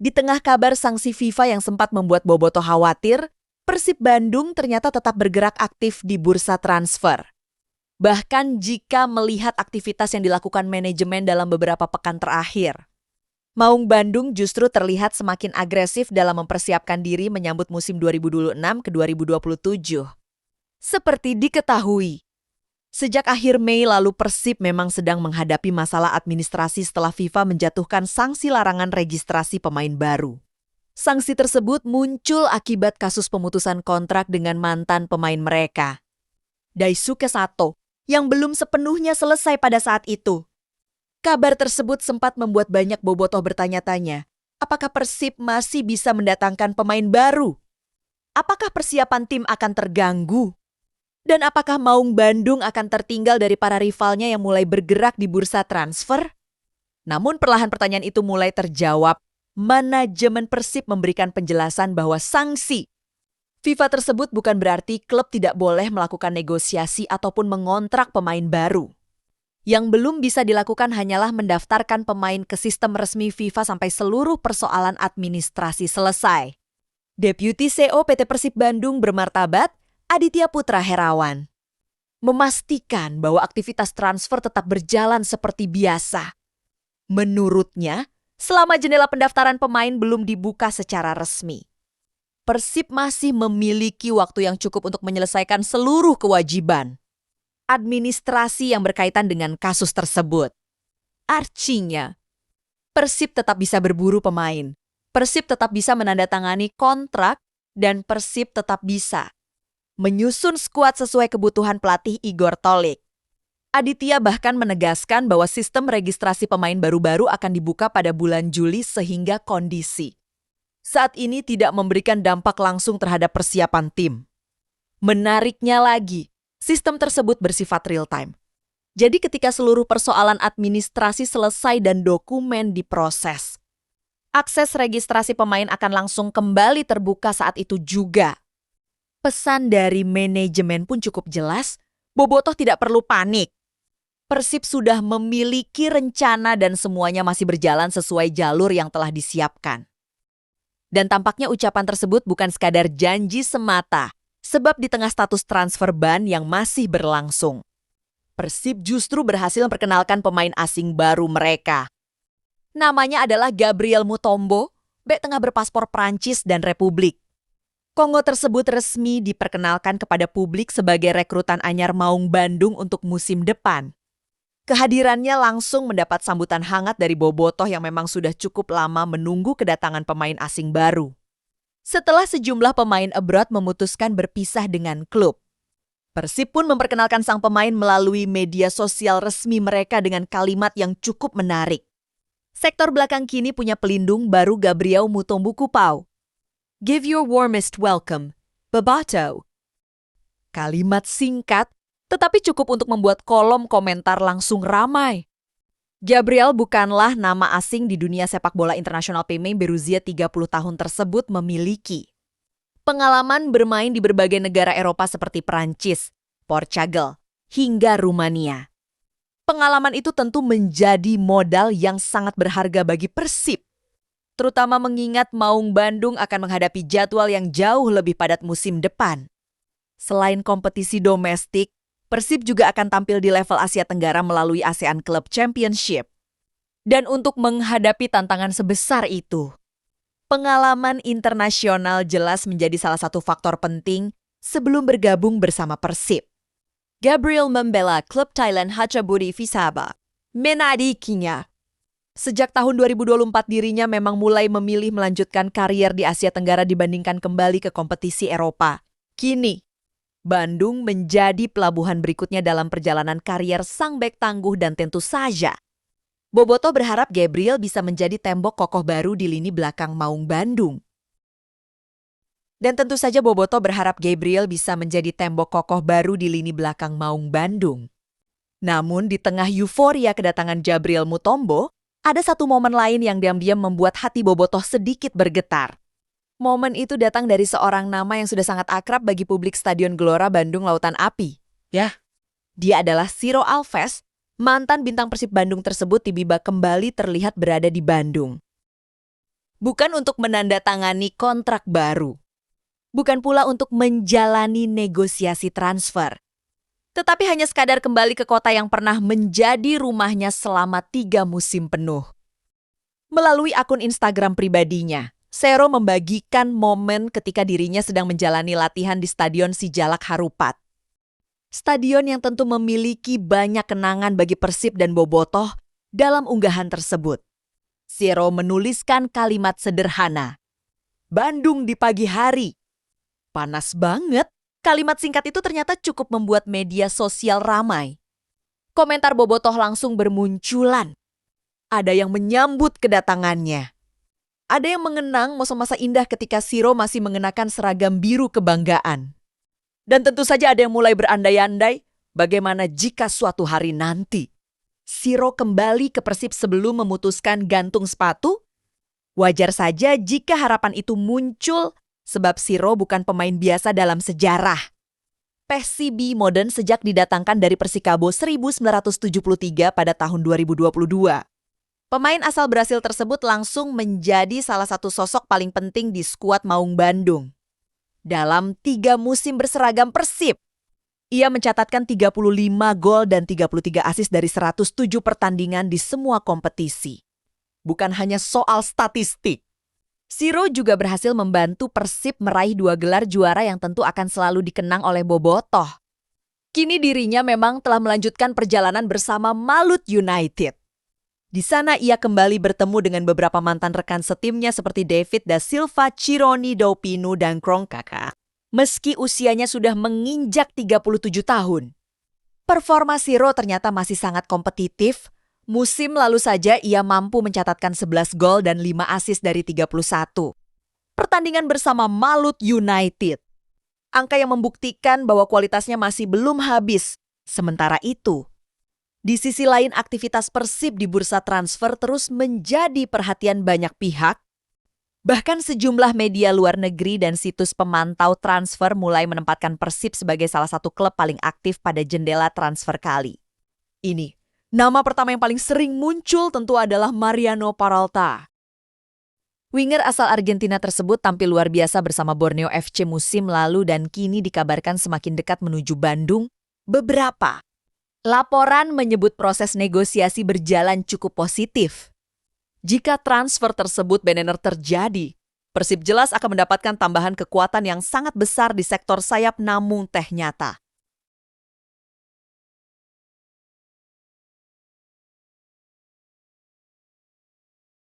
Di tengah kabar sanksi FIFA yang sempat membuat Bobotoh khawatir, Persib Bandung ternyata tetap bergerak aktif di bursa transfer. Bahkan jika melihat aktivitas yang dilakukan manajemen dalam beberapa pekan terakhir. Maung Bandung justru terlihat semakin agresif dalam mempersiapkan diri menyambut musim 2026 ke 2027. Seperti diketahui, sejak akhir Mei lalu Persib memang sedang menghadapi masalah administrasi setelah FIFA menjatuhkan sanksi larangan registrasi pemain baru. Sanksi tersebut muncul akibat kasus pemutusan kontrak dengan mantan pemain mereka, Daisuke Sato, yang belum sepenuhnya selesai pada saat itu. Kabar tersebut sempat membuat banyak bobotoh bertanya-tanya, apakah Persib masih bisa mendatangkan pemain baru? Apakah persiapan tim akan terganggu? Dan apakah Maung Bandung akan tertinggal dari para rivalnya yang mulai bergerak di bursa transfer? Namun perlahan pertanyaan itu mulai terjawab. Manajemen Persib memberikan penjelasan bahwa sanksi FIFA tersebut bukan berarti klub tidak boleh melakukan negosiasi ataupun mengontrak pemain baru. Yang belum bisa dilakukan hanyalah mendaftarkan pemain ke sistem resmi FIFA sampai seluruh persoalan administrasi selesai. Deputi CEO PT Persib Bandung bermartabat, Aditya Putra Herawan, memastikan bahwa aktivitas transfer tetap berjalan seperti biasa. Menurutnya, selama jendela pendaftaran pemain belum dibuka secara resmi, Persib masih memiliki waktu yang cukup untuk menyelesaikan seluruh kewajiban administrasi yang berkaitan dengan kasus tersebut. Artinya, Persib tetap bisa berburu pemain, Persib tetap bisa menandatangani kontrak, dan Persib tetap bisa menyusun skuad sesuai kebutuhan pelatih Igor Tolik. Aditya bahkan menegaskan bahwa sistem registrasi pemain baru-baru akan dibuka pada bulan Juli sehingga kondisi saat ini tidak memberikan dampak langsung terhadap persiapan tim. Menariknya lagi, sistem tersebut bersifat real time. Jadi ketika seluruh persoalan administrasi selesai dan dokumen diproses, akses registrasi pemain akan langsung kembali terbuka saat itu juga. Pesan dari manajemen pun cukup jelas, bobotoh tidak perlu panik. Persib sudah memiliki rencana dan semuanya masih berjalan sesuai jalur yang telah disiapkan. Dan tampaknya ucapan tersebut bukan sekadar janji semata, sebab di tengah status transfer ban yang masih berlangsung, Persib justru berhasil memperkenalkan pemain asing baru mereka. Namanya adalah Gabriel Mutombo, bek tengah berpaspor Prancis dan Republik. Kongo tersebut resmi diperkenalkan kepada publik sebagai rekrutan anyar Maung Bandung untuk musim depan. Kehadirannya langsung mendapat sambutan hangat dari bobotoh yang memang sudah cukup lama menunggu kedatangan pemain asing baru. Setelah sejumlah pemain abroad memutuskan berpisah dengan klub, Persib pun memperkenalkan sang pemain melalui media sosial resmi mereka dengan kalimat yang cukup menarik. Sektor belakang kini punya pelindung baru Gabriel Mutombo Kupau. Give your warmest welcome, Bobotoh. Kalimat singkat, tetapi cukup untuk membuat kolom komentar langsung ramai. Gabriel bukanlah nama asing di dunia sepak bola internasional. Pemain berusia 30 tahun tersebut memiliki pengalaman bermain di berbagai negara Eropa seperti Prancis, Portugal, hingga Rumania. Pengalaman itu tentu menjadi modal yang sangat berharga bagi Persib, terutama mengingat Maung Bandung akan menghadapi jadwal yang jauh lebih padat musim depan. Selain kompetisi domestik, Persib juga akan tampil di level Asia Tenggara melalui ASEAN Club Championship. Dan untuk menghadapi tantangan sebesar itu, pengalaman internasional jelas menjadi salah satu faktor penting sebelum bergabung bersama Persib. Gabriel membela klub Thailand Hatchaburi Visaba, menadikinya. Sejak tahun 2024 dirinya memang mulai memilih melanjutkan karier di Asia Tenggara dibandingkan kembali ke kompetisi Eropa. Kini, Bandung menjadi pelabuhan berikutnya dalam perjalanan karier sang bek tangguh dan tentu saja bobotoh berharap Gabriel bisa menjadi tembok kokoh baru di lini belakang Maung Bandung. Dan tentu saja bobotoh berharap Gabriel bisa menjadi tembok kokoh baru di lini belakang Maung Bandung. Namun di tengah euforia kedatangan Gabriel Mutombo, ada satu momen lain yang diam-diam membuat hati bobotoh sedikit bergetar. Momen itu datang dari seorang nama yang sudah sangat akrab bagi publik Stadion Gelora Bandung Lautan Api. Dia adalah Ciro Alves, mantan bintang Persib Bandung tersebut tiba-tiba kembali terlihat berada di Bandung. bukan untuk menandatangani kontrak baru. Bukan pula untuk menjalani negosiasi transfer. Tetapi hanya sekadar kembali ke kota yang pernah menjadi rumahnya selama 3 musim penuh. Melalui akun Instagram pribadinya, Sero membagikan momen ketika dirinya sedang menjalani latihan di Stadion Sijalak Harupat. Stadion yang tentu memiliki banyak kenangan bagi Persib dan Bobotoh dalam unggahan tersebut. Sero menuliskan kalimat sederhana, "Bandung di pagi hari." Panas banget. Kalimat singkat itu ternyata cukup membuat media sosial ramai. Komentar bobotoh langsung bermunculan. Ada yang menyambut kedatangannya. Ada yang mengenang masa-masa indah ketika Siro masih mengenakan seragam biru kebanggaan. Dan tentu saja ada yang mulai berandai-andai bagaimana jika suatu hari nanti Siro kembali ke Persib sebelum memutuskan gantung sepatu. Wajar saja jika harapan itu muncul sebab Siro bukan pemain biasa dalam sejarah. PSIB modern sejak didatangkan dari Persikabo 1973 pada tahun 2022. Pemain asal Brasil tersebut langsung menjadi salah satu sosok paling penting di skuad Maung Bandung. Dalam 3 musim berseragam Persib, ia mencatatkan 35 gol dan 33 assist dari 107 pertandingan di semua kompetisi. Bukan hanya soal statistik. Siro juga berhasil membantu Persib meraih 2 gelar juara yang tentu akan selalu dikenang oleh bobotoh. Kini dirinya memang telah melanjutkan perjalanan bersama Malut United. Di sana ia kembali bertemu dengan beberapa mantan rekan setimnya seperti David da Silva, Chironi Daupinu, dan Krongkaka. Meski usianya sudah menginjak 37 tahun. Performa Siro ternyata masih sangat kompetitif. Musim lalu saja ia mampu mencatatkan 11 gol dan 5 assist dari 31. Pertandingan bersama Malut United. Angka yang membuktikan bahwa kualitasnya masih belum habis. Sementara itu, di sisi lain aktivitas Persib di bursa transfer terus menjadi perhatian banyak pihak. Bahkan sejumlah media luar negeri dan situs pemantau transfer mulai menempatkan Persib sebagai salah satu klub paling aktif pada jendela transfer kali ini. Nama pertama yang paling sering muncul tentu adalah Mariano Peralta. Winger asal Argentina tersebut tampil luar biasa bersama Borneo FC musim lalu dan kini dikabarkan semakin dekat menuju Bandung. Beberapa laporan menyebut proses negosiasi berjalan cukup positif. Jika transfer tersebut benar-benar terjadi, Persib jelas akan mendapatkan tambahan kekuatan yang sangat besar di sektor sayap namun teh nyata.